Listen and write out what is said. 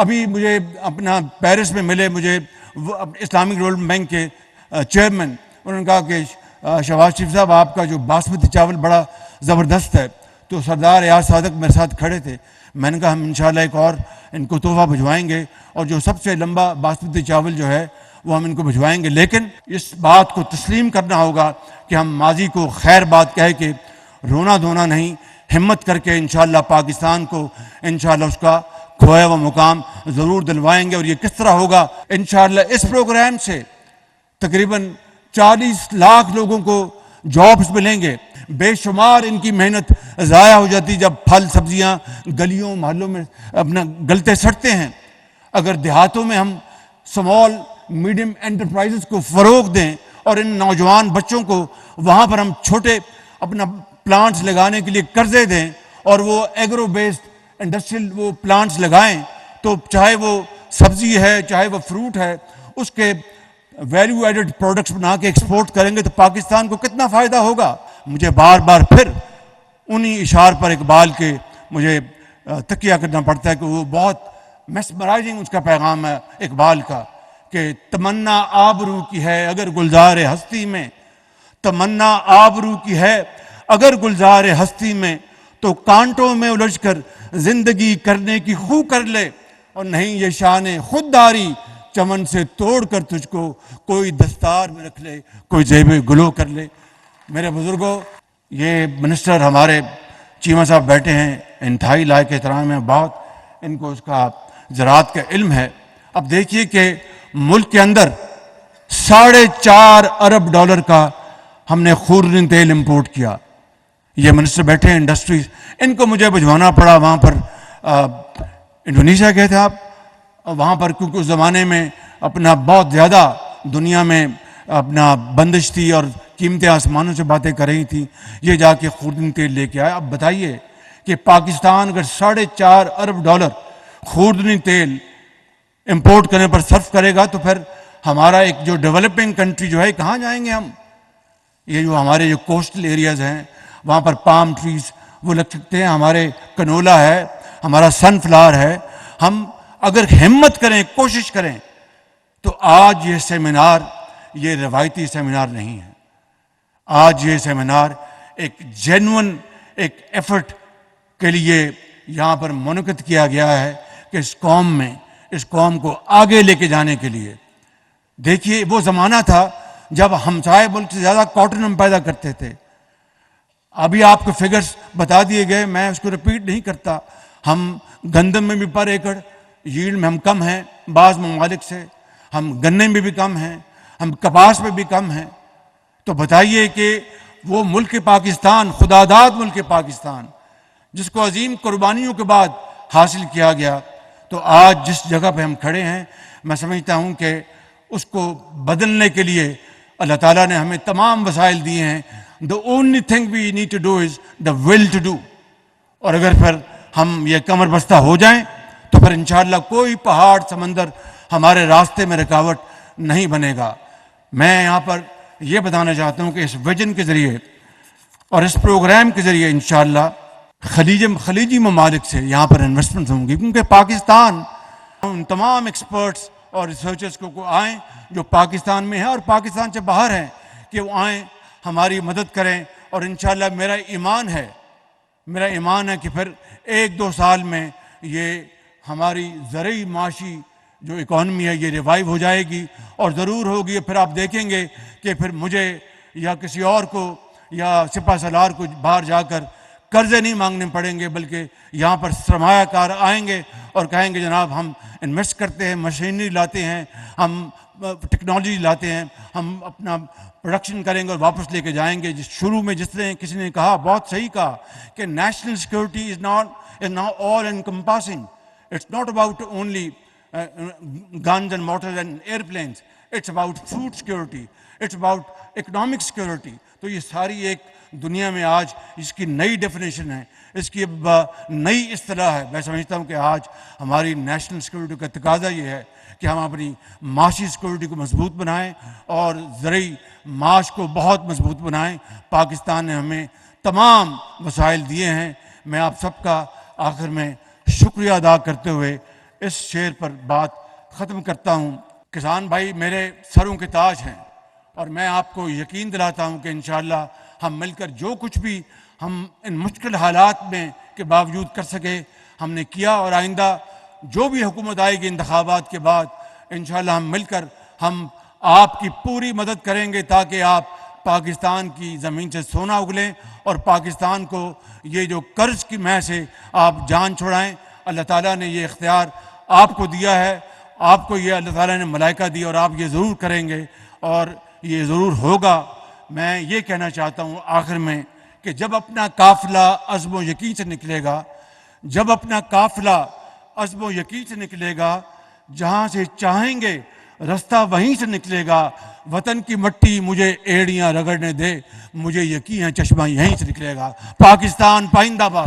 ابھی مجھے اپنا پیرس میں ملے مجھے اسلامک ڈیولپمنٹ بینک کے چیئرمین، انہوں نے کہا کہ شہباز شریف صاحب آپ کا جو باسمتی چاول بڑا زبردست ہے. تو سردار ایاز صادق میرے ساتھ کھڑے تھے. میں نے کہا ہم انشاءاللہ ایک اور ان کو تحفہ بھجوائیں گے، اور جو سب سے لمبا باسمتی چاول جو ہے وہ ہم ان کو بھجوائیں گے. لیکن اس بات کو تسلیم کرنا ہوگا کہ ہم ماضی کو خیر بات کہہ کے رونا دھونا نہیں، ہمت کر کے انشاءاللہ پاکستان کو انشاءاللہ اس کا کھویا ہوا مقام ضرور دلوائیں گے. اور یہ کس طرح ہوگا؟ انشاءاللہ اس پروگرام سے تقریباً 40 لاکھ لوگوں کو جابز ملیں گے. بے شمار ان کی محنت ضائع ہو جاتی جب پھل سبزیاں گلیوں محلوں میں اپنا گلتے سڑتے ہیں. اگر دیہاتوں میں ہم سمال میڈیم انٹرپرائزز کو فروغ دیں اور ان نوجوان بچوں کو وہاں پر ہم چھوٹے اپنا پلانٹس لگانے کے لیے قرضے دیں اور وہ ایگرو بیسڈ انڈسٹریل وہ پلانٹس لگائیں، تو چاہے وہ سبزی ہے چاہے وہ فروٹ ہے، اس کے ویلیو ایڈڈ پروڈکٹس بنا کے ایکسپورٹ کریں گے تو پاکستان کو کتنا فائدہ ہوگا. مجھے بار بار پھر انہی اشعار پر اقبال کے مجھے تکیہ کرنا پڑتا ہے کہ وہ بہت میسمرائزنگ اس کا پیغام ہے اقبال کا کہ تمنا آبرو کی ہے اگر گلزار ہستی میں، تمنا آبرو کی ہے اگر گلزار ہستی میں، تو کانٹوں میں الجھ کر زندگی کرنے کی خو کر لے، اور نہیں یہ شان خودداری چمن سے توڑ کر تجھ کو کوئی دستار میں رکھ لے، کوئی زیب گلو کر لے. میرے بزرگوں، یہ منسٹر ہمارے چیمہ صاحب بیٹھے ہیں، انتہائی لائق احترام ہے، بہت ان کو اس کا زراعت کا علم ہے. اب دیکھیے کہ ملک کے اندر $4.5 ارب کا ہم نے خوردنی تیل امپورٹ کیا. یہ منسٹر بیٹھے ہیں انڈسٹریز، ان کو مجھے بھجوانا پڑا وہاں پر. انڈونیشیا گئے تھے آپ، وہاں پر کیونکہ اس زمانے میں اپنا بہت زیادہ دنیا میں اپنا بندش تھی اور قیمتیں آسمانوں سے باتیں کر رہی تھیں، یہ جا کے خوردنی تیل لے کے آئے. اب بتائیے کہ پاکستان اگر $4.5 ارب خوردنی تیل امپورٹ کرنے پر صرف کرے گا تو پھر ہمارا ایک جو ڈیولپنگ کنٹری جو ہے کہاں جائیں گے ہم؟ یہ جو ہمارے جو کوسٹل ایریاز ہیں وہاں پر پام ٹریز وہ لگ سکتے ہیں، ہمارے کنولا ہے، ہمارا سن فلاور ہے. ہم اگر ہمت کریں، کوشش کریں، تو آج یہ سیمینار یہ روایتی سیمینار نہیں ہے. آج یہ سیمینار ایک جینون ایک ایفرٹ کے لیے یہاں پر منعقد کیا گیا ہے کہ اس قوم کو آگے لے کے جانے کے لیے. دیکھیے وہ زمانہ تھا جب ہمسائے ملک سے زیادہ کاٹن ہم پیدا کرتے تھے. ابھی آپ کو فگرز بتا دیے گئے، میں اس کو رپیٹ نہیں کرتا. ہم گندم میں بھی پر ایکڑ ییلڈ میں ہم کم ہیں بعض ممالک سے، ہم گنے میں بھی کم ہیں، ہم کپاس میں بھی کم ہیں. تو بتائیے کہ وہ ملک پاکستان، خداداد ملک پاکستان، جس کو عظیم قربانیوں کے بعد حاصل کیا گیا، تو آج جس جگہ پہ ہم کھڑے ہیں میں سمجھتا ہوں کہ اس کو بدلنے کے لیے اللہ تعالیٰ نے ہمیں تمام وسائل دیے ہیں. The only thing we need to do is the will to do. اور اگر پھر ہم یہ کمر بستہ ہو جائیں تو پھر انشاءاللہ کوئی پہاڑ سمندر ہمارے راستے میں رکاوٹ نہیں بنے گا. میں یہاں پر یہ بتانا چاہتا ہوں کہ اس ویژن کے ذریعے اور اس پروگرام کے ذریعے انشاءاللہ خلیجی ممالک سے یہاں پر انویسٹمنٹ ہوں گی، کیونکہ پاکستان ان تمام ایکسپرٹس اور ریسرچرز کو آئیں جو پاکستان میں ہیں اور پاکستان سے باہر ہیں کہ وہ آئیں ہماری مدد کریں. اور انشاءاللہ میرا ایمان ہے کہ پھر 1-2 سال میں یہ ہماری زرعی معاشی جو اکانومی ہے یہ ریوائیو ہو جائے گی اور ضرور ہوگی. پھر آپ دیکھیں گے کہ پھر مجھے یا کسی اور کو یا سپہ سالار کو باہر جا کر قرضے نہیں مانگنے پڑیں گے، بلکہ یہاں پر سرمایہ کار آئیں گے اور کہیں گے جناب ہم انویسٹ کرتے ہیں، مشینری لاتے ہیں، ہم ٹیکنالوجی لاتے ہیں، ہم اپنا پروڈکشن کریں گے اور واپس لے کے جائیں گے. شروع میں جس نے کسی نے کہا، بہت صحیح کہا، کہ national security is not all encompassing. It's not about only guns and mortars and airplanes. It's about food security. It's about economic security. تو یہ ساری ایک دنیا میں آج اس کی نئی ڈیفینیشن ہے، اس کی نئی اصطلاح ہے. میں سمجھتا ہوں کہ آج ہماری نیشنل سیکورٹی کا تقاضا یہ ہے کہ ہم اپنی معاشی سیکورٹی کو مضبوط بنائیں اور زرعی معاش کو بہت مضبوط بنائیں. پاکستان نے ہمیں تمام وسائل دیے ہیں. میں آپ سب کا آخر میں شکریہ ادا کرتے ہوئے اس شعر پر بات ختم کرتا ہوں. کسان بھائی میرے سروں کے تاج ہیں اور میں آپ کو یقین دلاتا ہوں کہ انشاءاللہ ہم مل کر جو کچھ بھی ہم ان مشکل حالات میں کے باوجود کر سکے ہم نے کیا, اور آئندہ جو بھی حکومت آئے گی انتخابات کے بعد انشاءاللہ ہم مل کر ہم آپ کی پوری مدد کریں گے تاکہ آپ پاکستان کی زمین سے سونا اگلیں اور پاکستان کو یہ جو قرض کی مہ سے آپ جان چھڑائیں. اللہ تعالیٰ نے یہ اختیار آپ کو دیا ہے, آپ کو یہ اللہ تعالیٰ نے ملائکہ دی اور آپ یہ ضرور کریں گے اور یہ ضرور ہوگا. میں یہ کہنا چاہتا ہوں آخر میں کہ جب اپنا قافلہ عزم و یقین سے نکلے گا, جب اپنا قافلہ عزم و یقین سے نکلے گا, جہاں سے چاہیں گے رستہ وہیں سے نکلے گا. وطن کی مٹی مجھے ایڑیاں رگڑنے دے, مجھے یقین ہے چشمہ یہیں سے نکلے گا. پاکستان پائندہ باد.